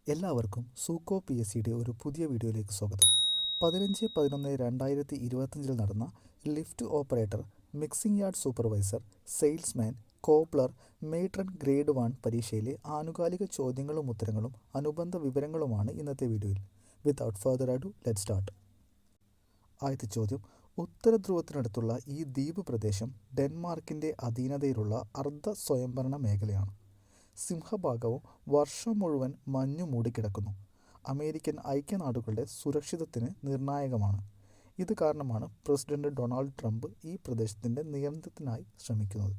എല്ലാവർക്കും സൂക്കോ P S സിയുടെ ഒരു പുതിയ വീഡിയോയിലേക്ക് സ്വാഗതം. 15/11/2025 നടന്ന lift operator, mixing yard supervisor, salesman, cobbler, matron grade 1 പരീക്ഷയിലെ ആനുകാലിക ചോദ്യങ്ങളും ഉത്തരങ്ങളും അനുബന്ധ വിവരങ്ങളുമാണ് ഇന്നത്തെ വീഡിയോയിൽ. Without further ado let start. ആദ്യത്തെ ചോദ്യം: ഉത്തരധ്രുവത്തിനടുത്തുള്ള ഈ ദ്വീപ് പ്രദേശം ഡെൻമാർക്കിൻ്റെ അധീനതയിലുള്ള അർദ്ധ സ്വയംഭരണ മേഖലയാണ്. സിംഹഭാഗവും വർഷം മുഴുവൻ മഞ്ഞു മൂടിക്കിടക്കുന്നു. അമേരിക്കൻ ഐക്യനാടുകളുടെ സുരക്ഷിതത്തിന് നിർണായകമാണ്. ഇത് കാരണമാണ് പ്രസിഡന്റ് ഡൊണാൾഡ് ട്രംപ് ഈ പ്രദേശത്തിൻ്റെ നിയന്ത്രണത്തിനായി ശ്രമിക്കുന്നത്.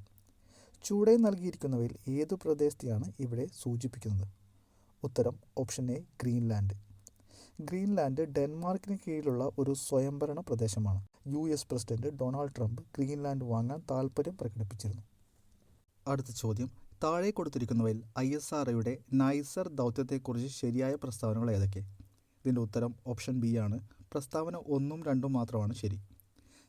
ചുവടെ നൽകിയിരിക്കുന്നവയിൽ ഏതു പ്രദേശത്തെയാണ് ഇവിടെ സൂചിപ്പിക്കുന്നത്? ഉത്തരം ഓപ്ഷൻ എ, ഗ്രീൻലാൻഡ്. ഗ്രീൻലാൻഡ് ഡെൻമാർക്കിന് കീഴിലുള്ള ഒരു സ്വയംഭരണ പ്രദേശമാണ്. US president Donald Trump Greenland വാങ്ങാൻ താൽപ്പര്യം പ്രകടിപ്പിച്ചിരുന്നു. അടുത്ത ചോദ്യം: താഴെ കൊടുത്തിരിക്കുന്നവയിൽ ISROയുടെ നൈസർ ദൗത്യത്തെക്കുറിച്ച് ശരിയായ പ്രസ്താവനകൾ ഏതൊക്കെ? ഇതിൻ്റെ ഉത്തരം ഓപ്ഷൻ ബി ആണ്. പ്രസ്താവന 1ഉം 2ഉം മാത്രമാണ് ശരി.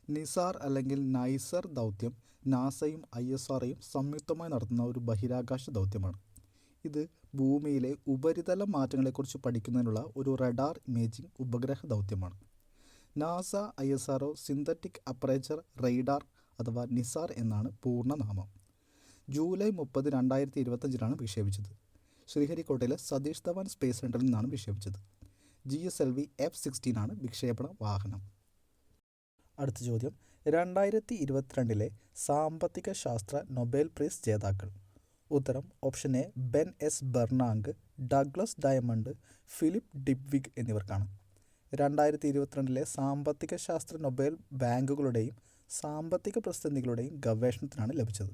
നിസാർ അല്ലെങ്കിൽ നൈസർ ദൗത്യം നാസയും ISROയും സംയുക്തമായി നടത്തുന്ന ഒരു ബഹിരാകാശ ദൗത്യമാണ്. ഇത് ഭൂമിയിലെ ഉപരിതല മാറ്റങ്ങളെക്കുറിച്ച് പഠിക്കുന്നതിനുള്ള ഒരു റഡാർ ഇമേജിംഗ് ഉപഗ്രഹ ദൗത്യമാണ്. NASA ISRO synthetic aperture radar അഥവാ നിസാർ എന്നാണ് പൂർണ്ണനാമം. ജൂലൈ 30, 2025 വിക്ഷേപിച്ചത്. ശ്രീഹരിക്കോട്ടയിലെ സതീഷ് ധവാൻ സ്പേസ് സെൻ്ററിൽ നിന്നാണ് വിക്ഷേപിച്ചത്. GSLV F-16 വിക്ഷേപണ വാഹനം. അടുത്ത ചോദ്യം: 2022 സാമ്പത്തിക ശാസ്ത്ര നൊബേൽ പ്രൈസ് ജേതാക്കൾ. ഉത്തരം option A, Ben S Bernanke, Douglas Diamond, Philip Dybvig എന്നിവർക്കാണ്. 2022 സാമ്പത്തിക ശാസ്ത്ര നൊബേൽ ബാങ്കുകളുടെയും സാമ്പത്തിക പ്രതിസന്ധികളുടെയും ഗവേഷണത്തിനാണ് ലഭിച്ചത്.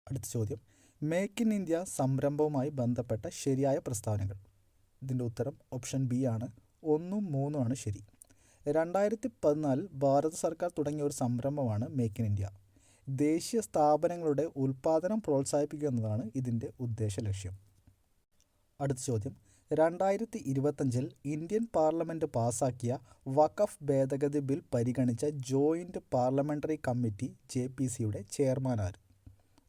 അടുത്ത ചോദ്യം: മേക്ക് ഇൻ ഇന്ത്യ സംരംഭവുമായി ബന്ധപ്പെട്ട ശരിയായ പ്രസ്താവനകൾ. ഇതിൻ്റെ ഉത്തരം ഓപ്ഷൻ ബി ആണ്. 1ഉം 3ഉം ശരി. 2014 ഭാരത സർക്കാർ തുടങ്ങിയ ഒരു സംരംഭമാണ് മേക്ക് ഇൻ ഇന്ത്യ. ദേശീയ സ്ഥാപനങ്ങളുടെ ഉൽപ്പാദനം പ്രോത്സാഹിപ്പിക്കുക എന്നതാണ് ഇതിൻ്റെ ഉദ്ദേശ ലക്ഷ്യം. അടുത്ത ചോദ്യം: 2025 ഇന്ത്യൻ പാർലമെൻറ്റ് പാസാക്കിയ വഖഫ് ഭേദഗതി ബിൽ പരിഗണിച്ച ജോയിൻറ്റ് പാർലമെൻ്ററി കമ്മിറ്റി JPCയുടെ ചെയർമാൻ ആര്?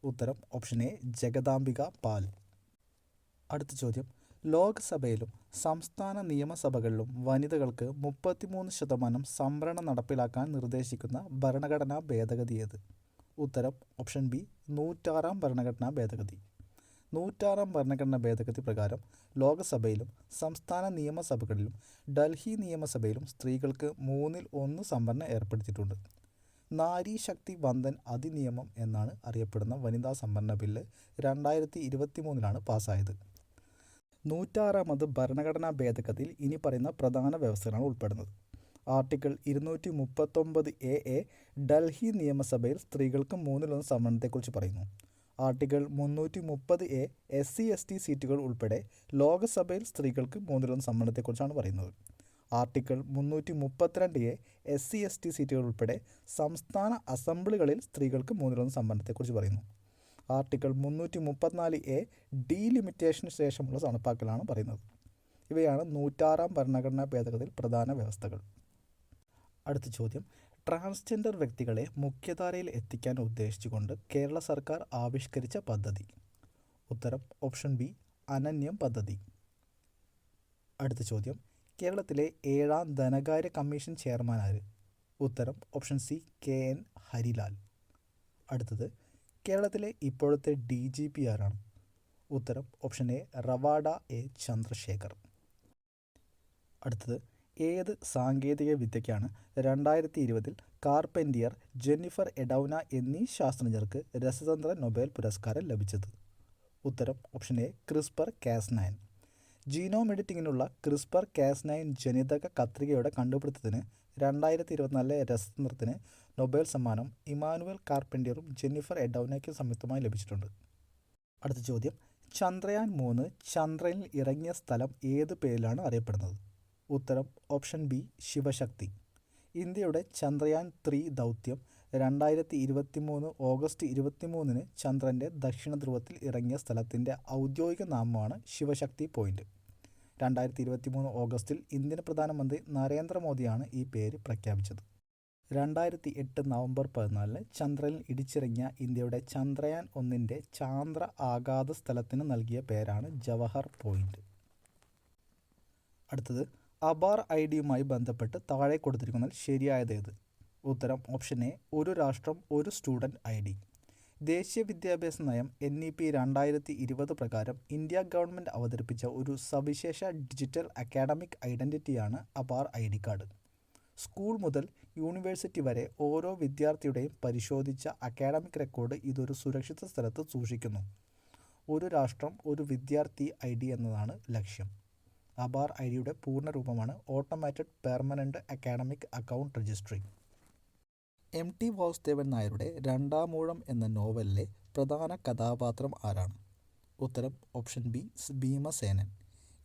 ഉത്തരം ഓപ്ഷൻ എ, ജഗദാംബിക പാൽ. അടുത്ത ചോദ്യം: ലോക്സഭയിലും സംസ്ഥാന നിയമസഭകളിലും വനിതകൾക്ക് 33% സംവരണം നടപ്പിലാക്കാൻ നിർദ്ദേശിക്കുന്ന ഭരണഘടനാ ഭേദഗതി ഏത്? ഉത്തരം ഓപ്ഷൻ ബി, 106 ഭരണഘടനാ ഭേദഗതി. 106 ഭരണഘടനാ ഭേദഗതി പ്രകാരം ലോക്സഭയിലും സംസ്ഥാന നിയമസഭകളിലും ഡൽഹി നിയമസഭയിലും സ്ത്രീകൾക്ക് 1/3 സംവരണം ഏർപ്പെടുത്തിയിട്ടുണ്ട്. നാരി ശക്തി വന്ദൻ അധിനിയമം എന്നാണ് അറിയപ്പെടുന്ന വനിതാ സംവരണ ബില്ല് 2023 പാസ്സായത്. 106ാമത് ഭരണഘടനാ ഭേദഗതിയിൽ ഇനി പറയുന്ന പ്രധാന വ്യവസ്ഥകളാണ് ഉൾപ്പെടുന്നത്. ആർട്ടിക്കിൾ 239A ഡൽഹി നിയമസഭയിൽ സ്ത്രീകൾക്ക് 1/3 സംവരണത്തെക്കുറിച്ച് പറയുന്നു. ആർട്ടിക്കിൾ 330A SC/ST സീറ്റുകൾ ഉൾപ്പെടെ ലോക്സഭയിൽ സ്ത്രീകൾക്ക് 1/3 സംവരണത്തെക്കുറിച്ചാണ് പറയുന്നത്. ആർട്ടിക്കിൾ 332A SC/ST സീറ്റുകൾ ഉൾപ്പെടെ സംസ്ഥാന അസംബ്ലികളിൽ സ്ത്രീകൾക്ക് 1/3 സംവരണത്തെക്കുറിച്ച് പറയുന്നു. ആർട്ടിക്കിൾ 334A ഡീലിമിറ്റേഷന് ശേഷമുള്ള നടപ്പാക്കലാണ് പറയുന്നത്. ഇവയാണ് 106 ഭരണഘടനാ ഭേദഗതിയിൽ പ്രധാന വ്യവസ്ഥകൾ. അടുത്ത ചോദ്യം: ട്രാൻസ്ജെൻഡർ വ്യക്തികളെ മുഖ്യധാരയിൽ എത്തിക്കാൻ ഉദ്ദേശിച്ചുകൊണ്ട് കേരള സർക്കാർ ആവിഷ്കരിച്ച പദ്ധതി. ഉത്തരം ഓപ്ഷൻ ബി, അനന്യം പദ്ധതി. അടുത്ത ചോദ്യം: കേരളത്തിലെ 7ാം ധനകാര്യ കമ്മീഷൻ ചെയർമാൻ ആര്? ഉത്തരം ഓപ്ഷൻ സി, KN ഹരിലാൽ. അടുത്തത്: കേരളത്തിലെ ഇപ്പോഴത്തെ DGP ആരാണ്? ഉത്തരം option A, Rawada A Chandrashekhar. അടുത്തത്: ഏത് സാങ്കേതിക വിദ്യയ്ക്കാണ് 2020 കാർപെൻറ്റിയർ, ജെന്നിഫർ എഡൗന എന്നീ ശാസ്ത്രജ്ഞർക്ക് രസതന്ത്ര നൊബേൽ പുരസ്കാരം ലഭിച്ചത്? ഉത്തരം option A, CRISPR-Cas9. Genome എഡിറ്റിങ്ങിനുള്ള CRISPR-Cas9 ജനിതക കത്രികയുടെ കണ്ടുപിടുത്തത്തിന് 2024 രസതന്ത്രത്തിന് നൊബേൽ സമ്മാനം ഇമാനുവൽ കാർപെൻറ്റിയറും ജെന്നിഫർ എഡൗനയ്ക്കും സംയുക്തമായി ലഭിച്ചിട്ടുണ്ട്. അടുത്ത ചോദ്യം: ചന്ദ്രയാൻ 3 ചന്ദ്രനിൽ ഇറങ്ങിയ സ്ഥലം ഏത് പേരിലാണ് അറിയപ്പെടുന്നത്? ഉത്തരം ഓപ്ഷൻ ബി, ശിവശക്തി. ഇന്ത്യയുടെ ചന്ദ്രയാൻ 3 ദൗത്യം 2023 ഓഗസ്റ്റ് 23 ചന്ദ്രൻ്റെ ദക്ഷിണ ധ്രുവത്തിൽ ഇറങ്ങിയ സ്ഥലത്തിൻ്റെ ഔദ്യോഗിക നാമമാണ് ശിവശക്തി പോയിൻ്റ്. 2023 ഓഗസ്റ്റിൽ ഇന്ത്യൻ പ്രധാനമന്ത്രി നരേന്ദ്രമോദിയാണ് ഈ പേര് പ്രഖ്യാപിച്ചത്. 2008 നവംബർ 14 ചന്ദ്രനിൽ ഇടിച്ചിറങ്ങിയ ഇന്ത്യയുടെ ചന്ദ്രയാൻ 1 ചാന്ദ്ര ആഘാത സ്ഥലത്തിന് നൽകിയ പേരാണ് ജവഹർ പോയിൻ്റ്. അടുത്തത് അബാർ ഐ ഡിയുമായി ബന്ധപ്പെട്ട് താഴെ കൊടുത്തിരിക്കുന്നതിൽ ശരിയായതേത്? ഉത്തരം ഓപ്ഷൻ എ, ഒരു രാഷ്ട്രം ഒരു സ്റ്റുഡൻറ് ഐ ഡി. ദേശീയ വിദ്യാഭ്യാസ നയം NEP 2020 പ്രകാരം ഇന്ത്യ ഗവൺമെൻറ് അവതരിപ്പിച്ച ഒരു സവിശേഷ ഡിജിറ്റൽ അക്കാഡമിക് ഐഡൻറ്റിറ്റിയാണ് APAAR I D card. School മുതൽ യൂണിവേഴ്സിറ്റി വരെ ഓരോ വിദ്യാർത്ഥിയുടെയും പരിശോധിച്ച അക്കാഡമിക് റെക്കോർഡ് ഇതൊരു സുരക്ഷിത സ്ഥലത്ത് സൂക്ഷിക്കുന്നു. ഒരു രാഷ്ട്രം ഒരു വിദ്യാർത്ഥി ഐ ഡി എന്നതാണ് ലക്ഷ്യം. അബാർ ഐ ഡിയുടെ പൂർണ്ണരൂപമാണ് automated permanent academic account registry. MT Vasudevan നായരുടെ രണ്ടാമൂഴം എന്ന നോവലിലെ പ്രധാന കഥാപാത്രം ആരാണ്? ഉത്തരം ഓപ്ഷൻ ബി, ഭീമസേനൻ.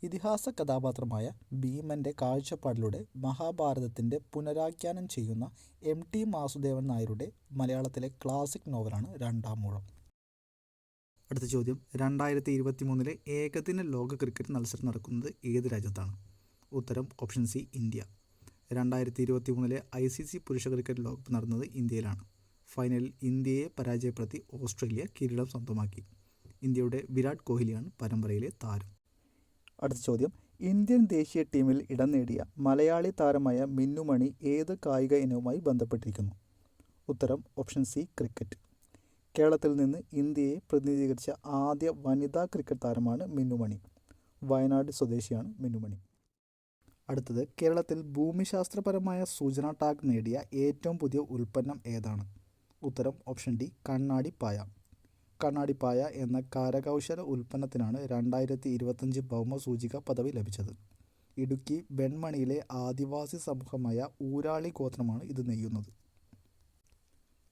ഇതിഹാസ കഥാപാത്രമായ ഭീമൻ്റെ കാഴ്ചപ്പാടിലൂടെ മഹാഭാരതത്തിൻ്റെ പുനരാഖ്യാനം ചെയ്യുന്ന MT വാസുദേവൻ നായരുടെ മലയാളത്തിലെ ക്ലാസിക് നോവലാണ് രണ്ടാമൂഴം. അടുത്ത ചോദ്യം, 2023 ഏകദിന ലോക ക്രിക്കറ്റ് മത്സരം നടക്കുന്നത് ഏത് രാജ്യത്താണ്? ഉത്തരം ഓപ്ഷൻ സി, ഇന്ത്യ. 2023 ICC പുരുഷ ക്രിക്കറ്റ് ലോകകപ്പ് നടന്നത് ഇന്ത്യയിലാണ്. ഫൈനലിൽ ഇന്ത്യയെ പരാജയപ്പെടുത്തി ഓസ്ട്രേലിയ കിരീടം സ്വന്തമാക്കി. ഇന്ത്യയുടെ വിരാട് കോഹ്ലിയാണ് പരമ്പരയിലെ താരം. അടുത്ത ചോദ്യം, ഇന്ത്യൻ ദേശീയ ടീമിൽ ഇടം നേടിയ മലയാളി താരമായ മിന്നുമണി ഏത് കായിക ഇനവുമായി ബന്ധപ്പെട്ടിരിക്കുന്നു? ഉത്തരം ഓപ്ഷൻ സി, ക്രിക്കറ്റ്. കേരളത്തിൽ നിന്ന് ഇന്ത്യയെ പ്രതിനിധീകരിച്ച ആദ്യ വനിതാ ക്രിക്കറ്റ് താരമാണ് മിന്നുമണി. വയനാട് സ്വദേശിയാണ് മിന്നുമണി. അടുത്തത്, കേരളത്തിൽ ഭൂമിശാസ്ത്രപരമായ സൂചനാ ടാഗ് നേടിയ ഏറ്റവും പുതിയ ഉൽപ്പന്നം ഏതാണ്? ഉത്തരം ഓപ്ഷൻ ഡി, കണ്ണാടിപ്പായ. കണ്ണാടിപ്പായ എന്ന കരകൗശല ഉൽപ്പന്നത്തിനാണ് 2025 ഭൗമസൂചിക പദവി ലഭിച്ചത്. ഇടുക്കി വെൺമണിയിലെ ആദിവാസി സമൂഹമായ ഊരാളി ഗോത്രമാണ് ഇത് നെയ്യുന്നത്.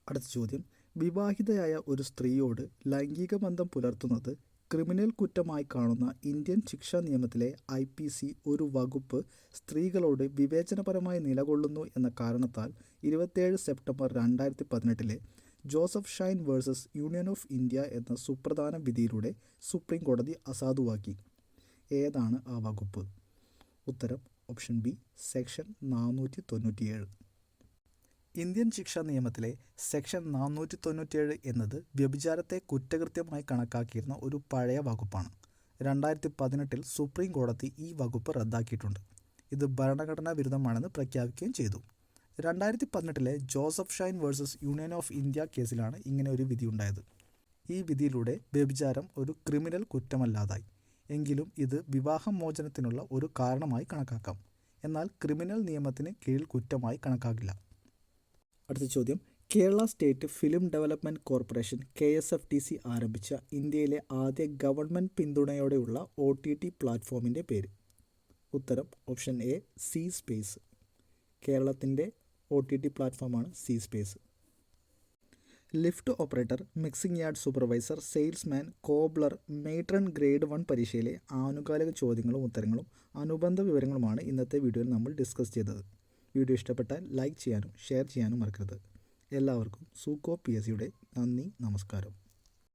അടുത്ത ചോദ്യം, വിവാഹിതയായ ഒരു സ്ത്രീയോട് ലൈംഗിക ബന്ധം പുലർത്തുന്നത് ക്രിമിനൽ കുറ്റമായി കാണുന്ന ഇന്ത്യൻ ശിക്ഷാ നിയമത്തിലെ IPC ഒരു വകുപ്പ് സ്ത്രീകളോട് വിവേചനപരമായി നിലകൊള്ളുന്നു എന്ന കാരണത്താൽ 27 September 2018 Joseph Shine versus union of India എന്ന സുപ്രധാന വിധിയിലൂടെ സുപ്രീം കോടതി അസാധുവാക്കി. ഏതാണ് ആ വകുപ്പ്? ഉത്തരം ഓപ്ഷൻ ബി, സെക്ഷൻ 497. ഇന്ത്യൻ ശിക്ഷാ നിയമത്തിലെ സെക്ഷൻ 497 എന്നത് വ്യഭിചാരത്തെ കുറ്റകൃത്യമായി കണക്കാക്കിയിരുന്ന ഒരു പഴയ വകുപ്പാണ്. 2018 സുപ്രീം കോടതി ഈ വകുപ്പ് റദ്ദാക്കിയിട്ടുണ്ട്. ഇത് ഭരണഘടനാ വിരുദ്ധമാണെന്ന് പ്രഖ്യാപിക്കുകയും ചെയ്തു. 2018 Joseph Shine versus union of India കേസിലാണ് ഇങ്ങനെ ഒരു വിധി ഉണ്ടായത്. ഈ വിധിയിലൂടെ വ്യഭിചാരം ഒരു ക്രിമിനൽ കുറ്റമല്ലാതായി. എങ്കിലും ഇത് വിവാഹമോചനത്തിനുള്ള ഒരു കാരണമായി കണക്കാക്കാം. എന്നാൽ ക്രിമിനൽ നിയമത്തിന് കീഴിൽ കുറ്റമായി കണക്കാക്കില്ല. അടുത്ത ചോദ്യം, Kerala state film development corporation KSFDC ആരംഭിച്ച ഇന്ത്യയിലെ ആദ്യ ഗവൺമെൻറ് പിന്തുണയോടെയുള്ള OTT പ്ലാറ്റ്ഫോമിൻ്റെ പേര്? ഉത്തരം ഓപ്ഷൻ എ, സി സ്പേസ്. കേരളത്തിൻ്റെ OTT പ്ലാറ്റ്ഫോമാണ് C space. Lift operator, mixing yard supervisor, salesman, cobbler, matron grade 1 പരീക്ഷയിലെ ആനുകാലിക ചോദ്യങ്ങളും ഉത്തരങ്ങളും അനുബന്ധ വിവരങ്ങളുമാണ് ഇന്നത്തെ വീഡിയോയിൽ നമ്മൾ ഡിസ്കസ് ചെയ്തത്. വീഡിയോ ഇഷ്ടപ്പെട്ടാൽ ലൈക്ക് ചെയ്യാനും ഷെയർ ചെയ്യാനും മറക്കരുത്. എല്ലാവർക്കും സൂക്കോ PSCയുടെ നന്ദി, നമസ്കാരം.